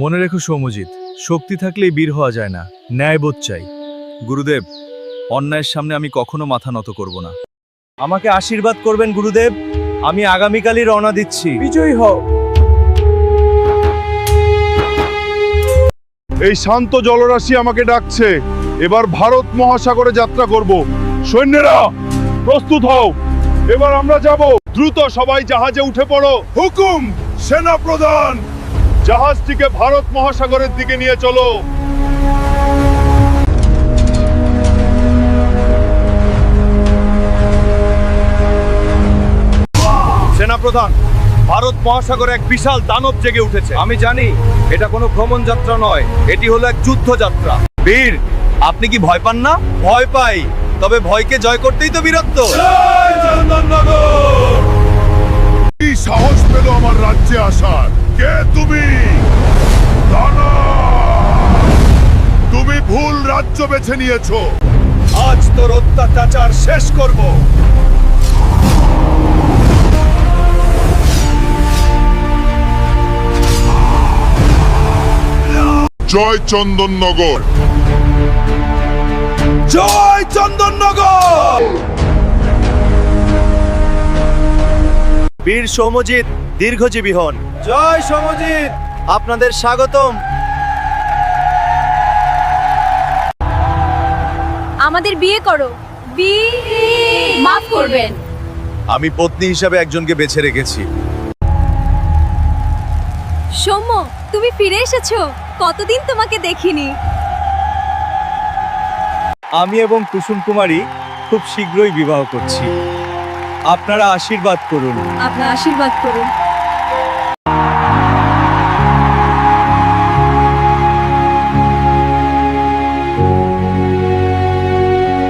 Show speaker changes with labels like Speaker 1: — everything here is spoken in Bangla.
Speaker 1: মনে রেখো সৌমজিৎ, শক্তি থাকলেই বীর হওয়া যায় না, ন্যায়বোধ চাই। গুরুদেব, অন্যায়ের সামনে আমি কখনো মাথা নত করব না। আমাকে আশীর্বাদ করবেন গুরুদেব, আমি আগামীকালই রওনা দিচ্ছি। বিজয়ী হও।
Speaker 2: এই শান্ত জলরাশি আমাকে ডাকছে। এবার ভারত মহাসাগরে যাত্রা করব। সৈন্যরা প্রস্তুত হও, এবার আমরা যাব। দ্রুত সবাই জাহাজে উঠে পড়ো। হুকুম সেনা প্রধান, জাহাজটিকে ভারত মহাসাগরের দিকে নিয়ে চলো।
Speaker 1: সেনাপ্রধান, ভারত মহাসাগরে এক বিশাল দানব জেগে উঠেছে। আমি জানি এটা কোনো ভ্রমণ যাত্রা নয়, এটি হলো এক যুদ্ধযাত্রা। বীর, আপনি কি ভয় পান না? ভয় পাই, তবে ভয়কে জয় করতেই তো বীরত্ব।
Speaker 2: কি সাহস পেল আমার রাজ্যে আসার? কে তুমি? তুমি ভুল রাজ্য বেছে নিয়েছো।
Speaker 1: আজ তোর অত্যাচার শেষ করব।
Speaker 2: জয় চন্দননগর,
Speaker 1: জয় চন্দননগর। বীর সৌমজিৎ দীর্ঘজীবী হন। জয় সৌমজিৎ, আপনাদের স্বাগতম।
Speaker 3: আমাদের বিয়ে করো। মাফ করবেন।
Speaker 1: আমি পত্নী হিসাবে একজনকে বেছে রেখেছি।
Speaker 3: সৌম্য, তুমি ফিরে এসেছো, কতদিন তোমাকে দেখিনি।
Speaker 1: আমি এবং কুসুম কুমারী খুব শীঘ্রই বিবাহ করছি। আপনারা আশীর্বাদ করুন।
Speaker 3: আপনার আশীর্বাদ করুন।